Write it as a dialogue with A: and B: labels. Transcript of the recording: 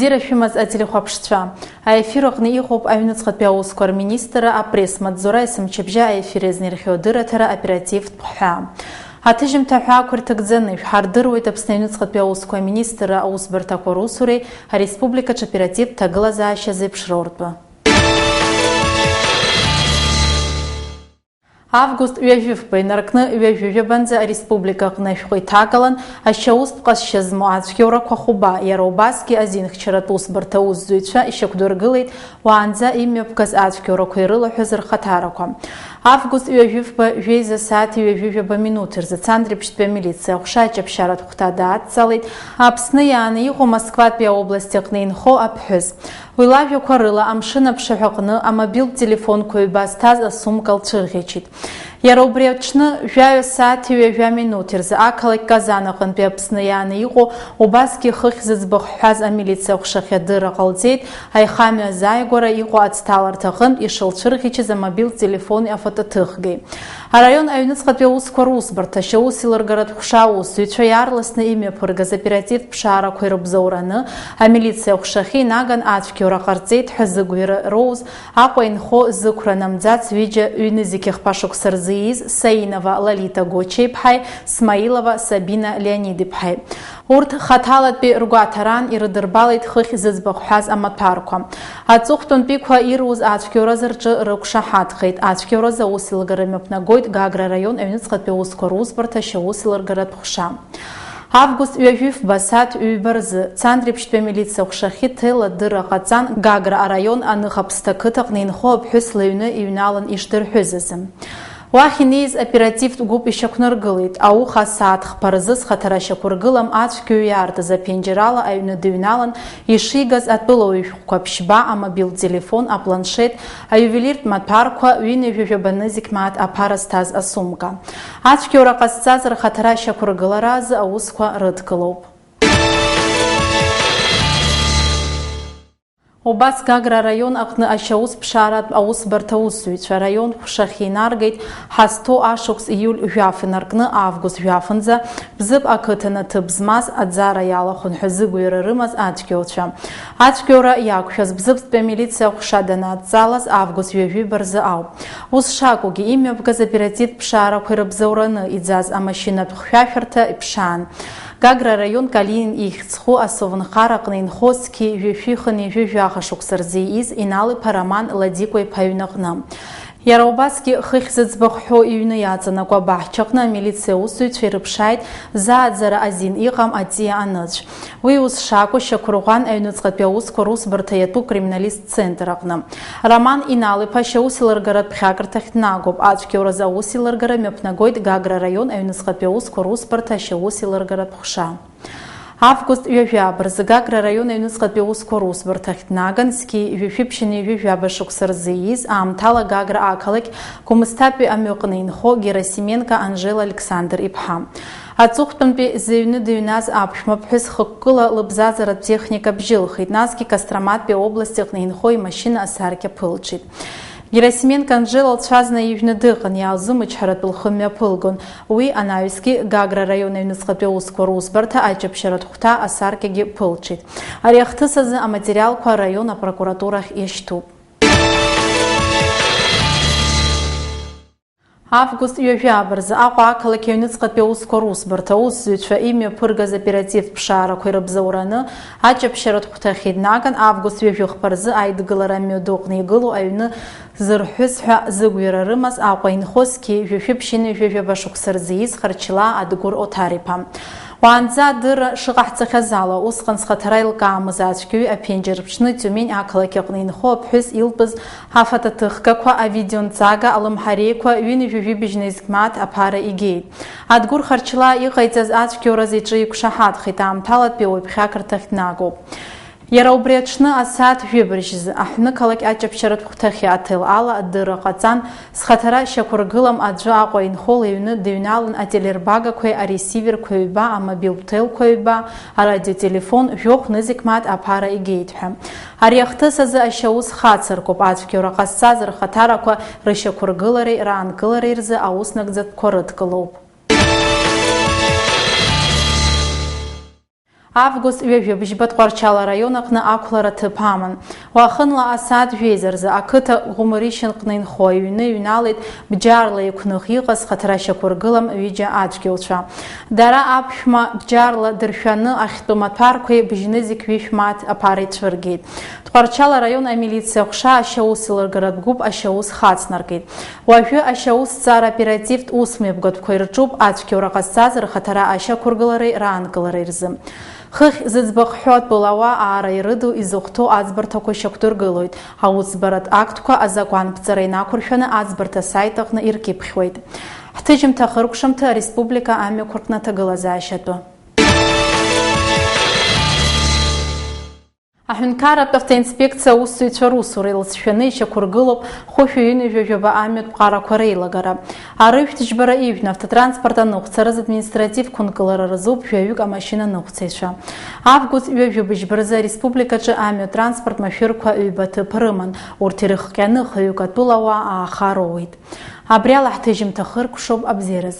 A: Бзира шәымаз ателехәаԥшцәа. Аефир аҟны иҟоуп аҩныҵҟатәи аусқәа рминистр апресс-маҵзура есымчыбжьа аефир иазнирхьо адырраҭара оперативтә ҳәа. Аҭыжьымҭа ҳәаақәа рҭагӡаны шәҳардыруеит Аԥсны аҩныҵҟатәи аусқәа аминистр аусбарҭақәа русуреи ареспубликаҿы оперативтә ҭагылазаашьа зеиԥшроуртәы. Август ҩажәифба инаркны ҩажәижәабанӡа ареспублика аҟны ашәҟәы иҭагалан ашьаустә ҟазшьа змоу ацәгьоурақәа хәыба, иара убасгьы азинхьчаратә усбарҭа аусзуҩцәа ишьақәдыргылеит уаанӡа имҩаԥгаз ацәгьоурақәа ирылаҳәаз рхаҭарақәа. Август ҩажәифба жәеиза сааҭ ҩажәижәаба минуҭ рзы Цандрыԥшьтәи амилициа аҟәша аҷаԥшьаратә хәҭа даадҵалеит Аԥсны иааны иҟоу Москватәи аобласт аҟны инхо аԥҳәыс. Уи лажәақәа рыла амшын аԥшаҳәа аҟны амобилтә телефонқәа ҩба зҭаз асумка лцәырӷьачит. Иара убри аҽны жәаҩа сааҭи ҩажәа минуҭ рзы ақалақь Казан аҟынтәи Аԥсны иааны иҟоу убасгьы хыхь зыӡбахә ҳәаз амилициа аҟәшахь адырра ҟалҵеит аихамҩа азааигәара иҟоу ацҭаларҭа аҟынтә ишылцәырӷьачыз амобилтә телефони афотоҭыхгеи. Араион аҩныҵҟатәи аусқәа русбарҭа ашьаус илыргаратә ҟәша аусзуҩцәа иаарласны имҩаԥыргаз оперативтә ԥшаарақәа ирыбзоураны амилициа аҟәшахьы инаган ацәгьоура ҟарҵеит ҳәа зыгәира роуз Аҟәа инхо зықәра намӡац ҩыџьа ҩынызқьы хԥа-шықәса рзы ииз Саинова Лолита Гочеиԥҳаи Смаилова Сабина Леонид-иԥҳаи. Урҭ хаҭалатәи ргәаҭаран ирыдырбалеит хыхь зыӡбахә ҳәаз амаҭәарқәа. Аҵыхәтәантәиқәа ируз ацәгьоуразы рҿы рықәшаҳаҭхеит. Ацәгьоуразы аус илгара мҩаԥнагоит Гагра араион аҩныҵҟатәи аусқәа русбарҭа ашьаус илыргаратә ҟәша. Август ҩажәифба сааҭ ҩба рзы Цандрыԥшьтәи амилициа аҟәшахьы ҭел адырра ҟаҵан Гагра араион Аныҟаԥсҭа ақыҭаҟны инхо аԥҳәыс лыҩны иҩналан ишдырҳәыз азы. Уахь инеиз оперативтә гәыԥ ишьақәнаргылеит. Ауха асааҭ хԥа рзы зхаҭара шьақәыргылам ацәгьоу иаартыз аԥенџьырала аҩны дыҩналан ишигаз атәылауаҩ шәҟәқәа ԥшьба, амобилтә телефон, апланшет, аиувелиртә маҭәарқәа, ҩынҩажәижәаба нызқь мааҭ аԥара зҭаз асумка. Ацәгьоура ҟазҵаз рхаҭара ашьақәыргылара азы аусқәа рыдгылоуп. Убас Гагра араион аҟны ашьаус ԥшааратә аусбарҭа аусзуҩцәа араион ҟәшахь инаргеит ҳазҭоу ашықәс ииуль жәаф инаркны август жәафынӡа Бзыԥ ақыҭан аҭыԥ змаз аӡара иалахәын ҳәа зыгәира рымаз ацәгьоуцәа. Ацәгьоура иақәшәаз Бзыԥтәи амилициа аҟәша данадҵалаз август ҩажәиба рзы ауп. Ус шакәугьы имҩаԥгаз оперативтә ԥшаарақәа ирыбзоураны иӡаз амашьынатә хәшәашәарҭа иԥшаан. Гагра араион Калинин ихьӡхәы асовнхара аҟны инхо зқьи ҩышәихын ижәы-жәаха шықәса рзы ииз Инал-иԥа Роман Ладикәа-иԥа иҩны аҟны. Иара убасгьы хыхь зыӡбахә ҳәо иҩны иаҵанакуа абаҳчаҟны амилициа аусзуҩцәа ирыԥшааит зааӡара азин иҟам аҵиа аныцә. Уи ус шакәу Шьақәырӷәан аҩныҵҟатәи аусқәа русбарҭа иатәу криминалист центр аҟны. Роман Инал-иԥа ашьаус илыргаратә ԥхьакырҭахь днагоуп. Ацәгьоуразы аус илыргара мҩаԥнагоит Гагра араион аҩныҵҟатәи аусқәа русбарҭа ашьаус илыргаратә ҟәша. Август ҩажәаба рзы Гагра араион аҩныҵҟатәи аусқәа русбарҭахь днаган зқьи ҩышәиԥшьын ҩажәижәаба шықәса рзы ииз аамҭала Гагра ақалақь Кумыстапи амҩаҟны инхо Герасименко Анжела Александр-иԥҳа. Аҵыхәтәантәи зыҩны дыҩназ аԥшәмаԥҳәыс хықәкыла лыбзазаратә техника бжьылхит, насгьы Костроматәи аобласт аҟны инхо имашьына асаркьа ԥылҽит. Герасименко Анжела лцәазна ижәны дыҟан, иаалзымычҳаратәы лхы мҩаԥылгон. Уи анаҩсгьы Гагра араион аҩныҵҟатәи аусқәа русбарҭа аҷаԥшьаратә хәҭа асаркьагьы ԥылҽит. Ари ахҭыс азы аматериалқәа араион апрокуратурахь иашьҭуп. Август ҩажәаба рзы Аҟәа ақалақь аҩныҵҟатәи аусқәа русбарҭа аусзуҩцәа имҩаԥыргаз оперативтә ԥшаарақәа ирыбзоураны аҷаԥшьаратә хәҭахь инаган август ҩажәихԥа рзы аидгылара мҩаду аҟны игылоу аҩны зырҳәыз ҳәа зыгәира рымаз Аҟәа инхо зқьи ҩышәиԥшьын ҩажәижәаба шықәса рзы ииз Харчила Адгәыр Оҭар-иԥа. Уаанӡа адырра шыҟаҳҵахьаз ала усҟан зхаҭара илкаамыз ацәгьоуи аԥенџьыр ԥшны Тиумень ақалақь аҟны инхо аԥҳәыс илтәыз афотоҭыхгақәа, авидеонҵага, алымҳареиқәа ҩынҩажәижәибжь нызқь мааҭ аԥара игеит. Адгәыр Харчила иҟаиҵаз ацәгьоуразы иҿы иқәшаҳаҭхеит, аамҭалатәи ауаҩ ԥхьакырҭахь днагоуп. Иара убри аҽны асааҭ жәибжьазы аҳәнықалақь аҷаԥшьаратә хәҭахьы аҭел ала адырра ҟаҵан зхаҭара шьақәыргылам аӡәы Аҟәа инхо лыҩны дыҩналан ателербагақәеи аресиверқәа ҩба, амобилтә ҭелқәа ҩба, арадиотелефон жәохә нызқь мааҭ аԥара игеит ҳәа. Ари ахҭыс азы ашьаус хацыркуп. Ацәгьоура ҟазҵаз рхаҭарақәа рышьақәыргылареи раанкылареи рзы ауснагӡатәқәа рыдкылоуп. Август ҩажәабжьба Тҟәарчал араион аҟны ақәлара ҭыԥ аман. Уахынла асааҭ жәеизаразы ақыҭа Ӷәымришьынҟны инхо аҩны ҩналеит бџьарла еиқәных иҟаз хаҭара шьақәыргылам ҩыџьа ацәгьоуцәа. Дара аԥшәма бџьарла дыршәаны ахьтәы маҭәарқәеи бжьны зегь ҩышә мааҭ аԥара ицәыргеит. Тҟәарчал араион амилициа ҟәша ашьаус илыргаратә гәыԥ ашьаус хацнаркит. Уажәы ашьаусҭҵаара оперативтә усмҩаԥгатәқәа ирҿуп ацәгьоура ҟазҵаз рхаҭара ашьақәыргылареи раанкылареи рзы. Хыхь зыӡбахә ҳәо атәылауа аара ирыду изыхәҭоу аӡбарҭақәа шьақәдыргылоит. Аусбаратә актқәа азакәанԥҵара инақәыршәаны аӡбарҭа асайт аҟны иркьыԥхьуеит. Ҳҭыжьымҭа хыркәшамҭа ареспублика амҩақәа рҟны аҭагылазаашьатәы. Аҳәынҭқарратә автоинспекциа аусзуҩцәа русура илыцәшәаны ишьақәыргылоуп хәышәҩыни-жәажәаба амҩатә ҟарақәа реилагара. Арыжәҭ-џьбара ижәны автотранспорт аныҟәцараз административқәа нкылара рызуп жәаҩык амашьына ныҟәцаҩцәа. Август ҩажәабжьба рзы ареспубликаҿы амҩатранспорт машәырқәа ҩба ҭыԥ рыман. Урҭ ирыхҟьаны хҩык атәылауаа ааха роуеит. Абри ала ҳҭыжьымҭа хыркәшоуп абзераз.